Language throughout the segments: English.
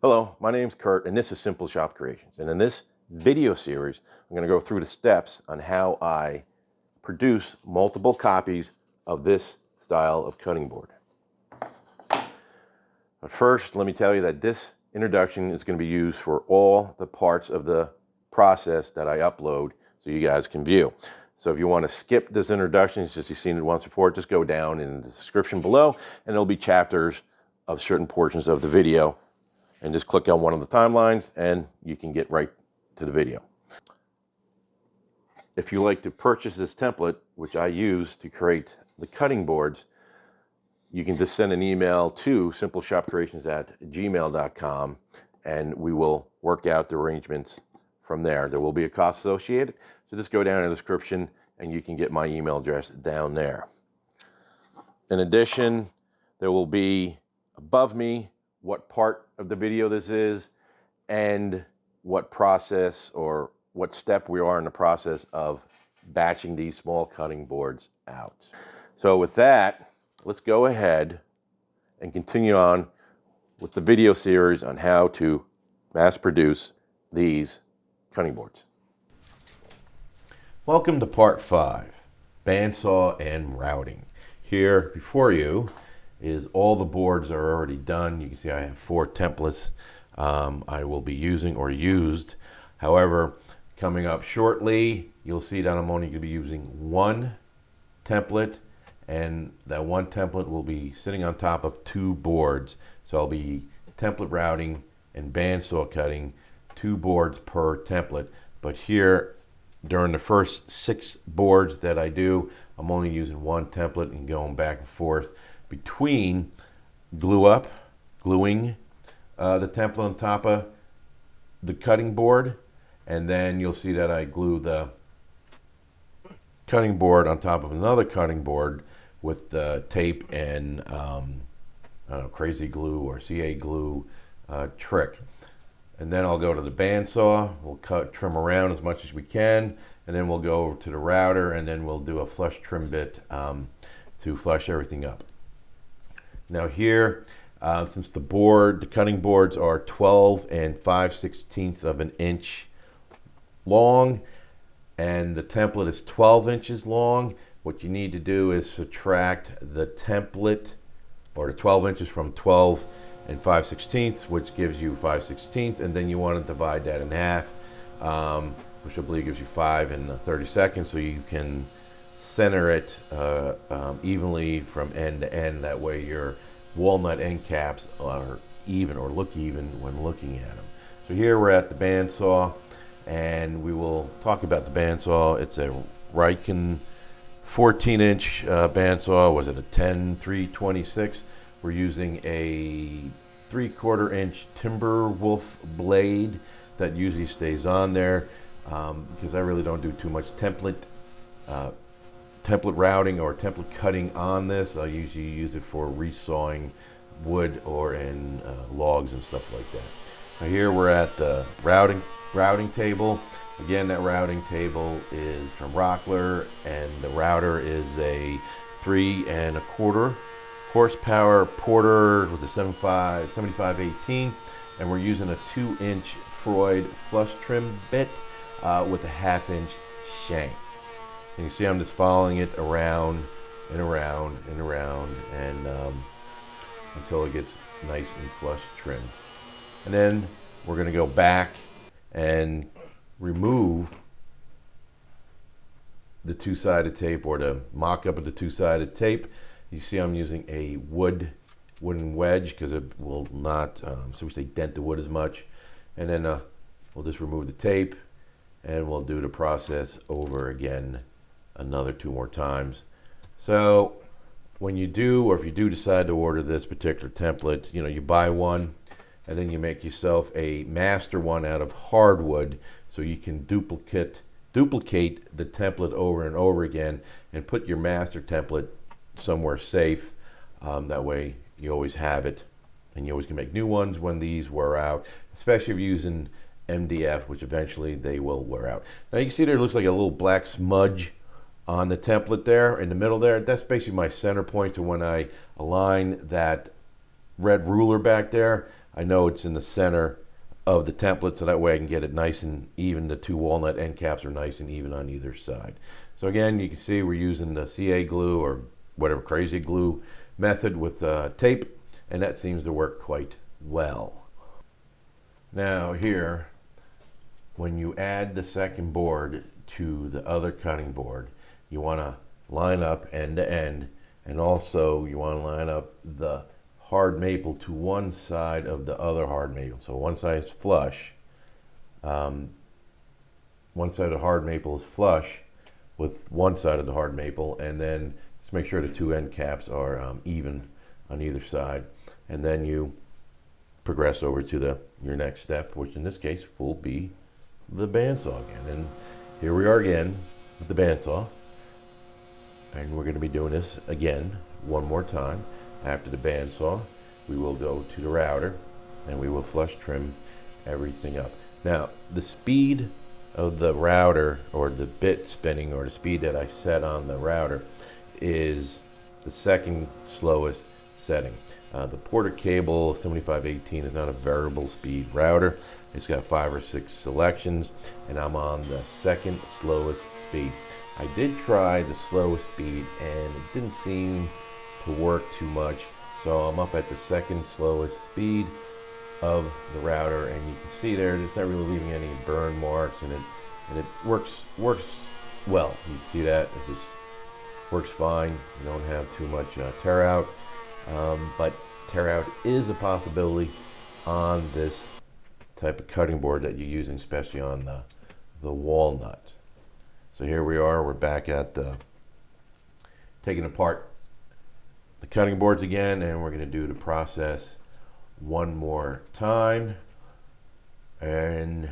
Hello, my name's Kurt, and this is Simple Shop Creations. And in this video series, I'm going to go through the steps on how I produce multiple copies of this style of cutting board. But first, let me tell you that this introduction is going to be used for all the parts of the process that I upload so you guys can view. So if you want to skip this introduction, it's just you've seen it once before, just go down in the description below, and there'll be chapters of certain portions of the video. And just click on one of the timelines and you can get right to the video. If you like to purchase this template, which I use to create the cutting boards, you can just send an email to simpleshopcreations@gmail.com and we will work out the arrangements from there. There will be a cost associated, so just go down in the description and you can get my email address down there. In addition, there will be above me what part of the video this is and what process or what step we are in the process of batching these small cutting boards out. So with that, let's go ahead and continue on with the video series on how to mass produce these cutting boards. Welcome to part 5, bandsaw and routing. Here before you is all the boards are already done. You can see I have 4 templates I will be using or used. However, coming up shortly, you'll see that I'm only going to be using 1 template, and that 1 template will be sitting on top of 2 boards. So I'll be template routing and bandsaw cutting 2 boards per template. But here, during the first 6 boards that I do, I'm only using 1 template and going back and forth between gluing the template on top of the cutting board, and then you'll see that I glue the cutting board on top of another cutting board with the tape and I don't know, crazy glue or CA glue trick. And then I'll go to the bandsaw, we'll trim around as much as we can, and then we'll go over to the router, and then we'll do a flush trim bit to flush everything up. Now here, since the cutting boards are 12 and 5/16 of an inch long, and the template is 12 inches long, what you need to do is subtract the template or the 12 inches from 12 and 5/16, which gives you 5/16, and then you want to divide that in half, which I believe gives you 5 and 30 seconds, so you can center it evenly from end to end. That way your walnut end caps are even or look even when looking at them. So here we're at the bandsaw, and we will talk about the bandsaw. It's a Riken 14-inch bandsaw. Was it a 10-326? We're using a 3/4 inch Timberwolf blade that usually stays on there because I really don't do too much template routing or template cutting on this. I usually use it for resawing wood or in logs and stuff like that. Now here we're at the routing table. Again, that routing table is from Rockler, and the router is a 3 1/4 horsepower Porter with a 7518, and we're using a 2-inch Freud flush trim bit with a 1/2 inch shank. And you see I'm just following it around and around and around and until it gets nice and flush trimmed. And then we're going to go back and remove the 2-sided tape, or the mock-up of the 2-sided tape. You see I'm using a wooden wedge because it will not, so we say, dent the wood as much. And then we'll just remove the tape, and we'll do the process over again another 2 more times. So when you do, or if you do decide to order this particular template, you know, you buy one and then you make yourself a master one out of hardwood, so you can duplicate the template over and over again and put your master template somewhere safe. That way you always have it, and you always can make new ones when these wear out, especially if you're using MDF, which eventually they will wear out. Now you can see there looks like a little black smudge on the template there in the middle there. That's basically my center point. So when I align that red ruler back there, I know it's in the center of the template, so that way I can get it nice and even. The two walnut end caps are nice and even on either side. So again, you can see we're using the CA glue or whatever crazy glue method with tape, and that seems to work quite well. Now here, when you add the second board to the other cutting board, you want to line up end to end, and also you want to line up the hard maple to one side of the other hard maple. So one side is flush. One side of the hard maple is flush with one side of the hard maple, and then just make sure the two end caps are even on either side, and then you progress over to your next step, which in this case will be the bandsaw again. And here we are again with the bandsaw, and we're going to be doing this again one more time. After the bandsaw, we will go to the router and we will flush trim everything up. Now, the speed of the router, or the bit spinning, or the speed that I set on the router, is the second slowest setting. The Porter Cable 7518 is not a variable speed router. It's got 5 or 6 selections, and I'm on the second slowest speed. I did try the slowest speed and it didn't seem to work too much, so I'm up at the second slowest speed of the router, and you can see there it's not really leaving any burn marks, and it works well. You can see that it just works fine. You don't have too much tear out, but tear out is a possibility on this type of cutting board that you're using, especially on the walnut. So here we are, we're back at taking apart the cutting boards again, and we're going to do the process one more time, and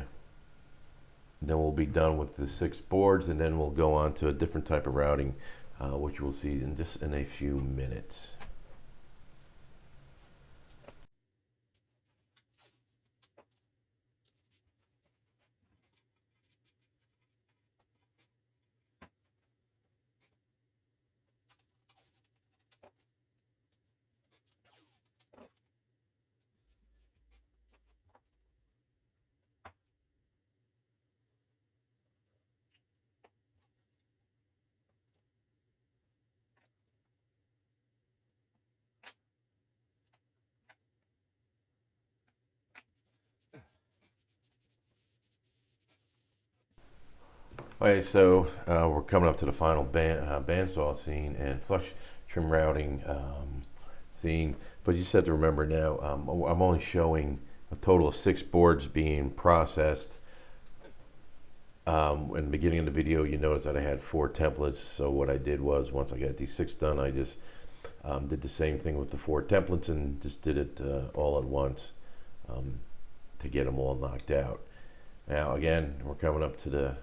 then we'll be done with the 6 boards, and then we'll go on to a different type of routing, which we'll see in just in a few minutes. Okay, so we're coming up to the final bandsaw scene and flush trim routing scene, but you just have to remember now, I'm only showing a total of 6 boards being processed. In the beginning of the video, you notice that I had 4 templates, so what I did was, once I got these 6 done, I just did the same thing with the 4 templates and just did it all at once to get them all knocked out. Now again, we're coming up to the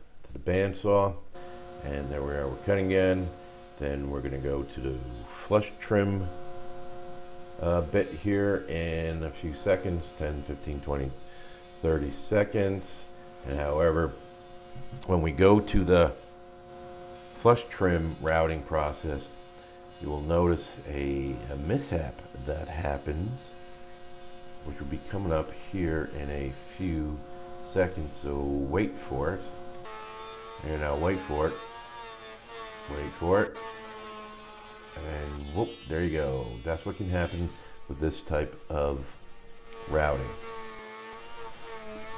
bandsaw, and there we are, we're cutting again. Then we're going to go to the flush trim bit here in a few seconds, 10, 15, 20, 30 seconds. And however, when we go to the flush trim routing process, you will notice a mishap that happens, which will be coming up here in a few seconds, so wait for it. And now wait for it, and whoop, there you go. That's what can happen with this type of routing.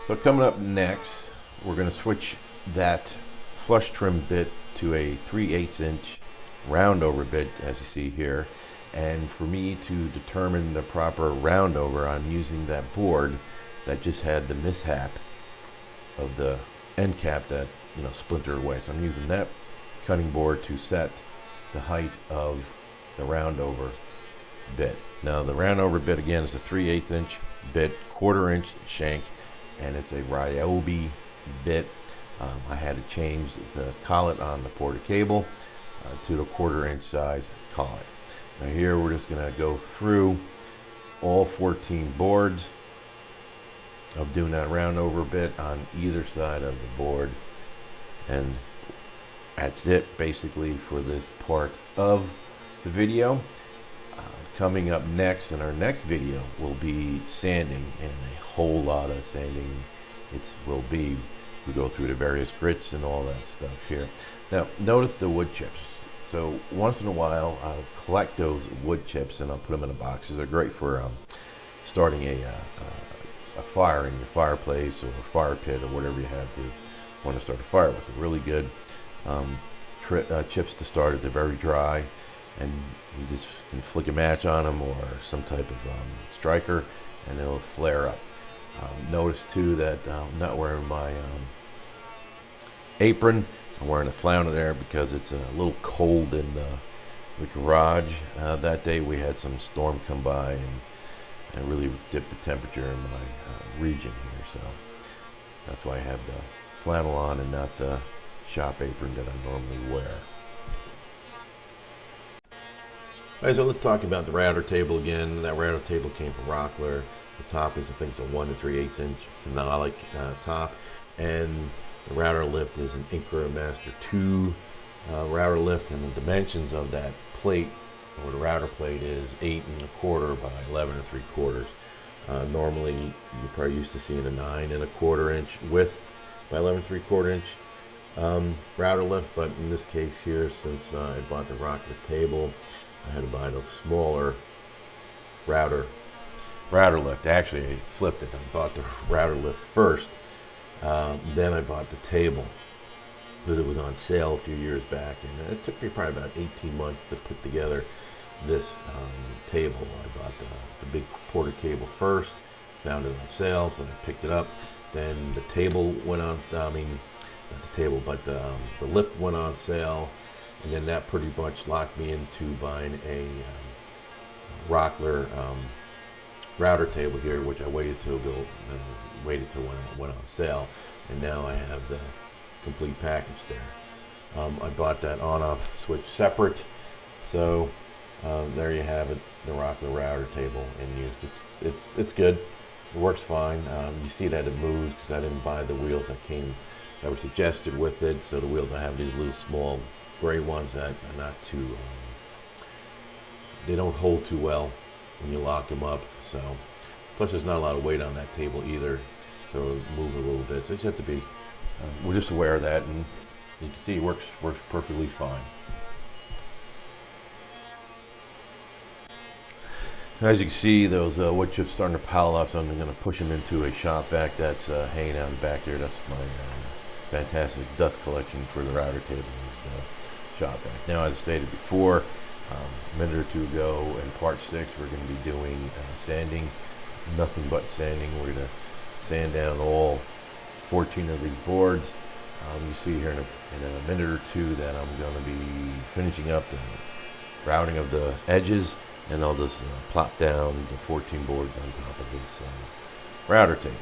So coming up next, we're going to switch that flush trim bit to a 3/8 inch round over bit, as you see here. And for me to determine the proper round over, I'm using that board that just had the mishap of the end cap that splintered away. So I'm using that cutting board to set the height of the round over bit. Now the round over bit again is a 3/8 inch bit, 1/4 inch shank, and it's a Ryobi bit. I had to change the collet on the Porter Cable to the 1/4 inch size collet. Now here we're just going to go through all 14 boards of doing that round over bit on either side of the board, and that's it basically for this part of the video. coming up next in our next video will be sanding, and a whole lot of sanding it will be. We go through the various grits and all that stuff here. Now notice the wood chips. So once in a while I'll collect those wood chips and I'll put them in a box. They're great for starting a fire in your fireplace or fire pit or whatever you have to want to start a fire with. They're really good chips to start if they're very dry, and you just can flick a match on them or some type of striker and it'll flare up. Notice too that I'm not wearing my apron. I'm wearing a flannel there because it's a little cold in the garage. That day we had some storm come by and really dipped the temperature in my region here, so that's why I have the flannel on and not the shop apron that I normally wear. Alright, so let's talk about the router table again. That router table came from Rockler. The top is, I think, a 1 3/8 inch phenolic top, and the router lift is an Incra Master 2 router lift, and the dimensions of that plate, or the router plate, is 8 1/4 by 11 3/4. Normally, you're probably used to seeing a 9 1/4 inch width by 11 3/4 inch router lift, but in this case here, since I bought the Rockler table, I had to buy the smaller router lift. Actually, I flipped it. I bought the router lift first, then I bought the table because it was on sale a few years back, and it took me probably about 18 months to put together this table. I bought the big quarter cable first, found it on sale, so I picked it up. Then the table went on, not the table, but the lift went on sale, and then that pretty much locked me into buying a Rockler router table here, which I waited till when it went on sale, and now I have the complete package there. I bought that on-off switch separate, so there you have it, the Rockler router table in use. It's good. It works fine. You see that it moves because I didn't buy the wheels that were suggested with it. So the wheels I have, these little small gray ones that are not too, they don't hold too well when you lock them up. So plus there's not a lot of weight on that table either, so it'll move a little bit. So you just have to be, we're just aware of that, and you can see it works perfectly fine. As you can see, those wood chips starting to pile up, so I'm going to push them into a Shop-Vac that's hanging out in the back there. That's my fantastic dust collection for the router table, is the Shop-Vac. Now, as I stated before, a minute or two ago, in part 6, we're going to be doing sanding. Nothing but sanding. We're going to sand down all 14 of these boards. You see here in a minute or two that I'm going to be finishing up the routing of the edges, and I'll just plop down the 14 boards on top of this router table.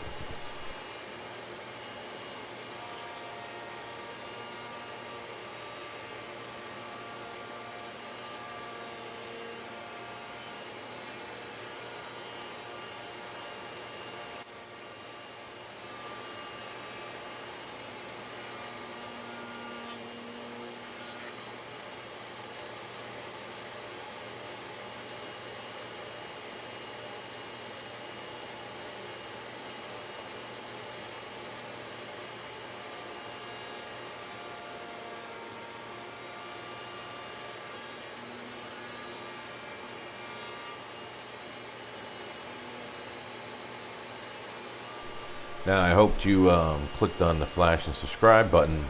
Now, I hope you clicked on the flash and subscribe button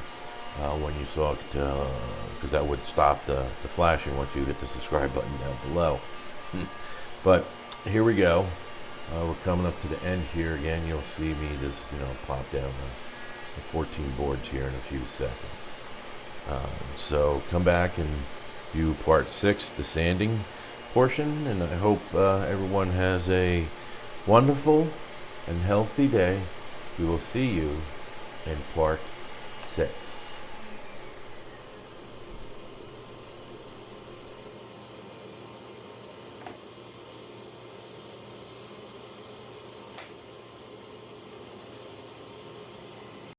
when you saw it, because that would stop the flashing once you hit the subscribe button down below. But here we go. We're coming up to the end here again. You'll see me just plop down the 14 boards here in a few seconds. So come back and view part 6, the sanding portion, and I hope everyone has a wonderful and healthy day. We will see you in part 6.